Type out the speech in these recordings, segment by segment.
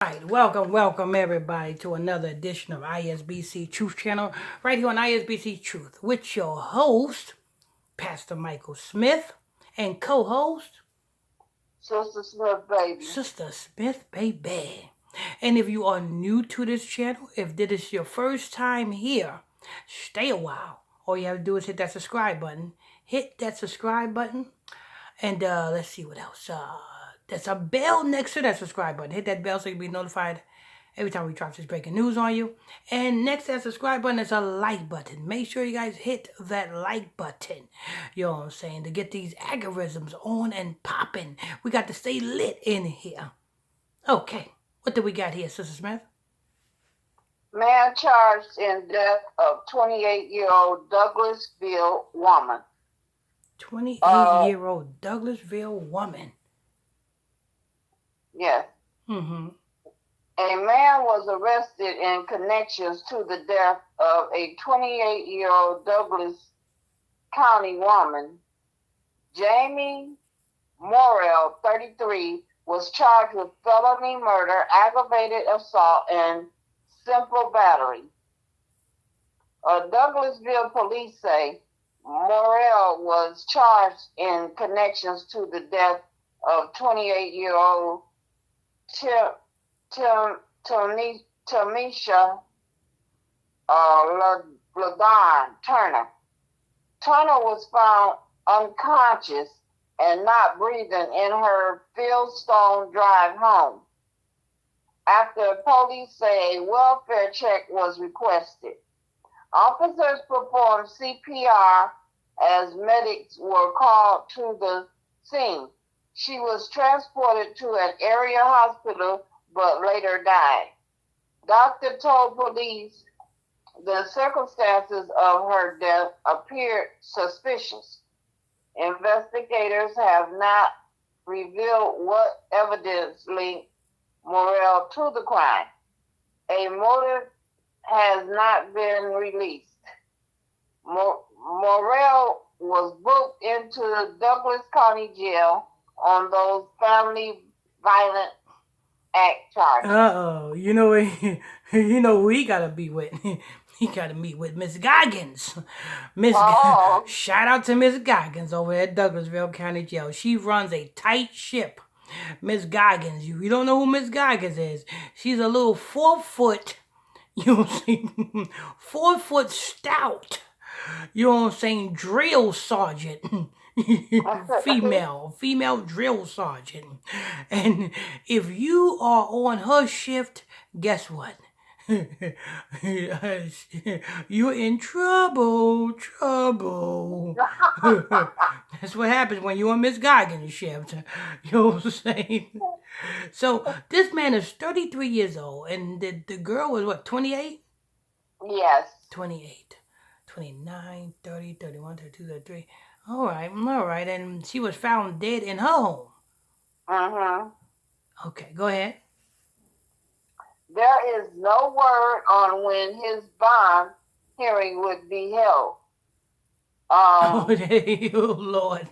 Right, welcome everybody to another edition of ISBC Truth Channel, right here on ISBC Truth, with your host, Pastor Michael Smith, and co-host, Sister Smith, baby. Sister Smith, baby. And if you are new to this channel, if this is your first time here, stay a while. All you have to do is hit that subscribe button. Hit that subscribe button. And let's see what else. There's a bell next to that subscribe button. Hit that bell so you'll be notified every time we drop this breaking news on you. And next to that subscribe button is a like button. Make sure you guys hit that like button. You know what I'm saying? To get these algorithms on and popping. We got to stay lit in here. Okay. What do we got here, Sister Smith? Man charged in death of 28-year-old Douglasville woman. 28-year-old Douglasville woman. Yes. Mm-hmm. A man was arrested in connections to the death of a 28-year-old Douglas County woman. Jamie Morel, 33, was charged with felony murder, aggravated assault, and simple battery. Douglasville police say Morel was charged in connections to the death of 28-year-old Tamisha Ladon Turner. Turner was found unconscious and not breathing in her Fieldstone Drive home after police say a welfare check was requested. Officers performed CPR as medics were called to the scene. She was transported to an area hospital but later died. Doctor told police the circumstances of her death appeared suspicious. Investigators have not revealed what evidence linked Morel to the crime. A motive has not been released. Morel was booked into the Douglas County Jail on those family violent act charges. Uh-oh. Who he gotta be with. He gotta meet with Miss Goggins. Shout out to Miss Goggins over at Douglasville County Jail. She runs a tight ship. Miss Goggins. You don't know who Miss Goggins is. She's a little 4 foot, 4 foot stout. You know what I'm saying? Drill sergeant. female drill sergeant. And if you are on her shift, guess what? You're in trouble. That's what happens when you're on Miss Goggins' shift. You know what I'm saying? So this man is 33 years old, and the girl was what, 28? Yes. 28, 29, 30, 31, 32, 33. All right. And she was found dead in her home. Okay, go ahead. There is no word on when his bond hearing would be held. Oh, Lord.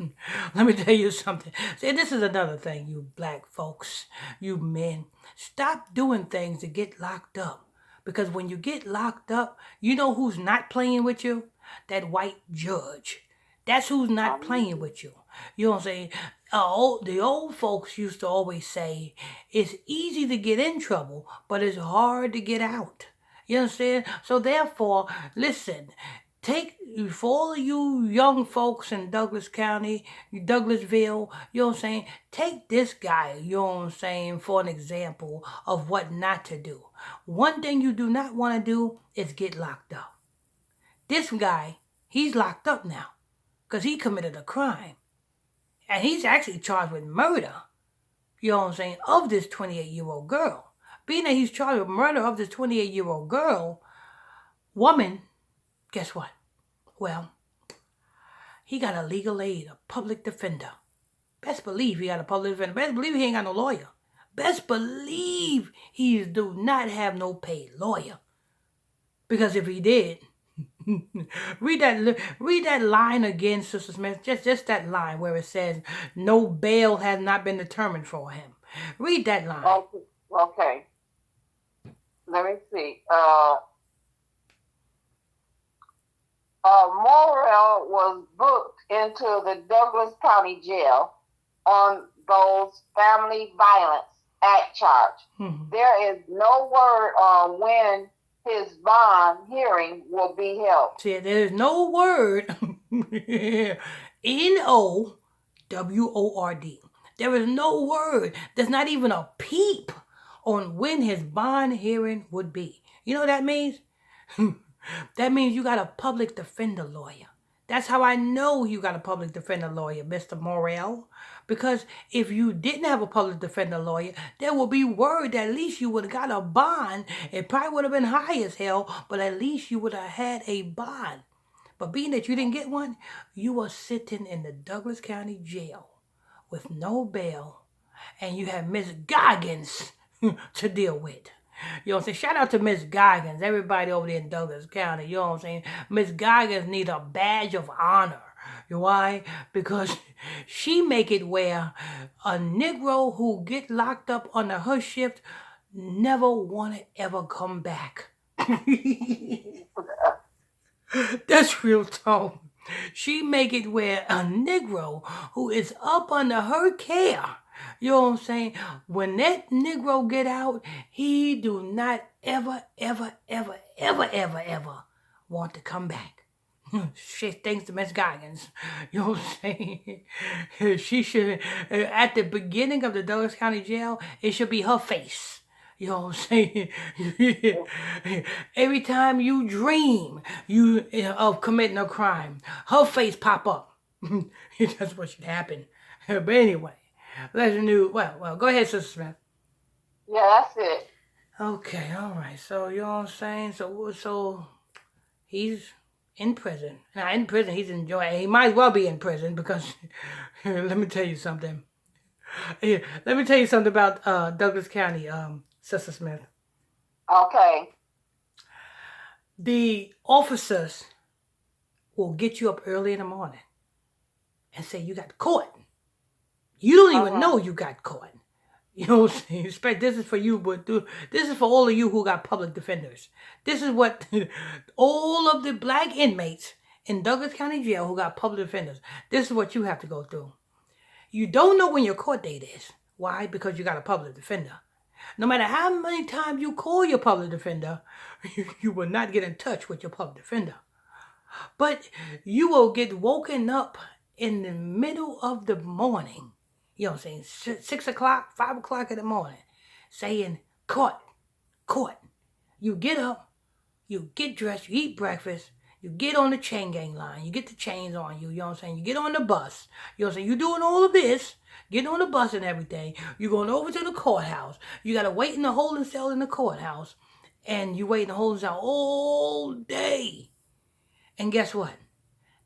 Let me tell you something. See, this is another thing, you black folks, you men. Stop doing things to get locked up. Because when you get locked up, you know who's not playing with you? That white judge. That's who's not playing with you. You know what I'm saying? The old folks used to always say, it's easy to get in trouble, but it's hard to get out. You understand? So therefore, listen, for all of you young folks in Douglas County, Douglasville, you know what I'm saying? Take this guy, you know what I'm saying, for an example of what not to do. One thing you do not want to do is get locked up. This guy, he's locked up now because he committed a crime. And he's actually charged with murder, you know what I'm saying, of this 28-year-old girl. Being that he's charged with murder of this 28-year-old woman, guess what? Well, he got a legal aid, a public defender. Best believe he got a public defender. Best believe he ain't got no lawyer. Best believe he do not have no paid lawyer. Because if he did, read that line again, Sister Smith. Just that line where it says, no bail has not been determined for him. Read that line. Okay. into the Douglas County Jail on those Family Violence Act charge. Mm-hmm. There is no word on when his bond hearing will be held. See, there's no word. N-O-W-O-R-D. There is no word. There's not even a peep on when his bond hearing would be. You know what that means? That means you got a public defender lawyer. That's how I know you got a public defender lawyer, Mr. Morel. Because if you didn't have a public defender lawyer, there would be word that at least you would have got a bond. It probably would have been high as hell, but at least you would have had a bond. But being that you didn't get one, you were sitting in the Douglas County Jail with no bail, and you have Miss Goggins to deal with. You know what I'm saying? Shout out to Miss Goggins, everybody over there in Douglas County. You know what I'm saying? Miss Goggins need a badge of honor. You know why? Because she make it where a Negro who get locked up under her shift never want to ever come back. That's real talk. She make it where a Negro who is up under her care, you know what I'm saying, when that Negro get out, he do not ever want to come back. Shit, thanks to Miss Goggins. You know what I'm saying? She should, at the beginning of the Douglas County Jail, it should be her face. You know what I'm saying? Every time you dream of committing a crime, her face pop up. That's what should happen. But anyway, let's do. Well, go ahead, Sister Smith. Yeah, that's it. Okay, all right. So you know what I'm saying? So he's in prison. Now in prison, he's enjoying. He might as well be in prison because let me tell you something. Let me tell you something about Douglas County. Sister Smith. Okay. The officers will get you up early in the morning and say you got caught. You don't even know you got caught. You know what I'm saying? This is for you, but this is for all of you who got public defenders. This is what all of the black inmates in Douglas County Jail who got public defenders, this is what you have to go through. You don't know when your court date is. Why? Because you got a public defender. No matter how many times you call your public defender, you will not get in touch with your public defender. But you will get woken up in the middle of the morning, you know what I'm saying, 6 o'clock, 5 o'clock in the morning, saying, caught. You get up, you get dressed, you eat breakfast, you get on the chain gang line, you get the chains on you, you know what I'm saying, you get on the bus, you know what I'm saying, you're doing all of this, getting on the bus and everything, you're going over to the courthouse, you got to wait in the holding cell in the courthouse, and you wait in the holding cell all day. And guess what?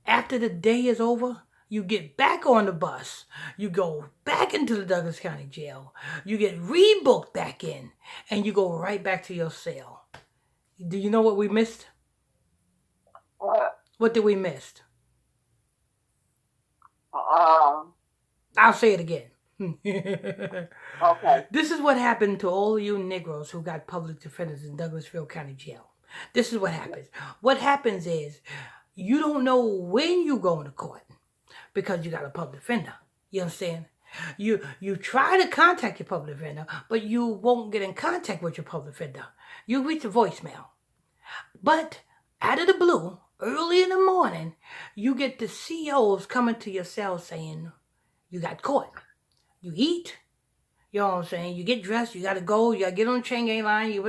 After the day is over, you get back on the bus, you go back into the Douglas County Jail, you get rebooked back in, and you go right back to your cell. Do you know what we missed? What did we miss? I'll say it again. Okay. This is what happened to all of you Negroes who got public defenders in Douglasville County Jail. This is what happens. What happens is you don't know when you go into court because you got a public defender. You understand? You try to contact your public defender, but you won't get in contact with your public defender. You reach a voicemail. But out of the blue, early in the morning, you get the COs coming to your cell saying, you got caught. You eat, you know what I'm saying, you get dressed, you got to go, you got to get on the chain gang line, you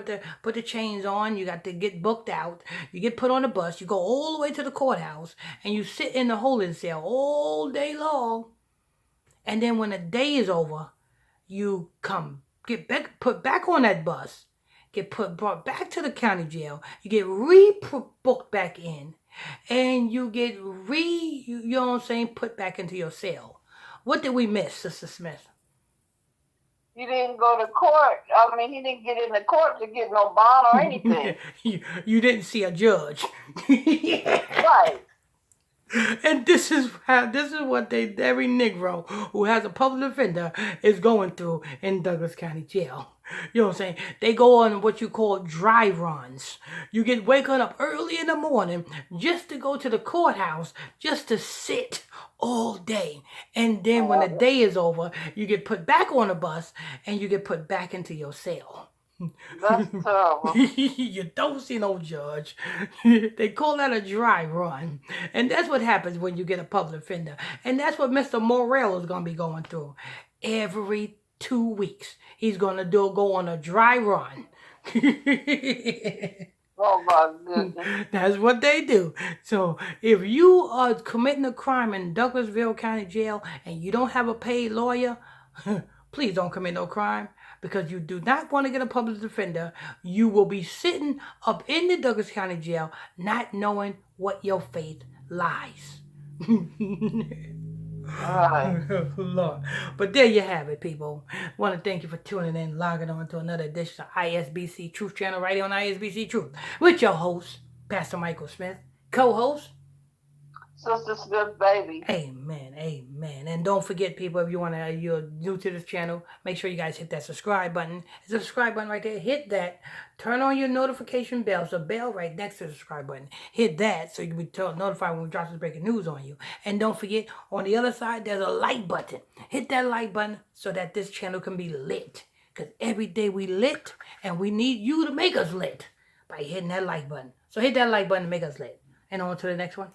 put the chains on, you got to get booked out, you get put on the bus, you go all the way to the courthouse, and you sit in the holding cell all day long. And then when the day is over, you get put back on that bus, brought back to the county jail, you get booked back in, and you get you know what I'm saying, put back into your cell. What did we miss, Sister Smith? You didn't go to court. I mean, he didn't get in the court to get no bond or anything. you didn't see a judge. Right. And this is what every Negro who has a public defender is going through in Douglas County Jail. You know what I'm saying? They go on what you call dry runs. You get waking up early in the morning just to go to the courthouse, just to sit all day. And then when the day is over, you get put back on a bus and you get put back into your cell. That's terrible. You don't see no judge. They call that a dry run. And that's what happens when you get a public offender. And that's what Mr. Morel is going to be going through. Every 2 weeks, he's going to go on a dry run. Oh my goodness. That's what they do. So if you are committing a crime in Douglasville County Jail and you don't have a paid lawyer, please don't commit no crime, because you do not want to get a public defender. You will be sitting up in the Douglas County Jail not knowing what your fate lies. Right. Lord. But there you have it, people. Want to thank you for tuning in, logging on to another edition of ISBC Truth Channel right here on ISBC Truth with your host, Pastor Michael Smith, co-host, Sister Smith, baby. Amen, amen. And don't forget, people, if you're new to this channel, make sure you guys hit that subscribe button. It's a subscribe button right there. Hit that. Turn on your notification bell. It's a bell right next to the subscribe button. Hit that so you'll be notified when we drop this breaking news on you. And don't forget, on the other side, there's a like button. Hit that like button so that this channel can be lit. Because every day we lit, and we need you to make us lit by hitting that like button. So hit that like button to make us lit. And on to the next one.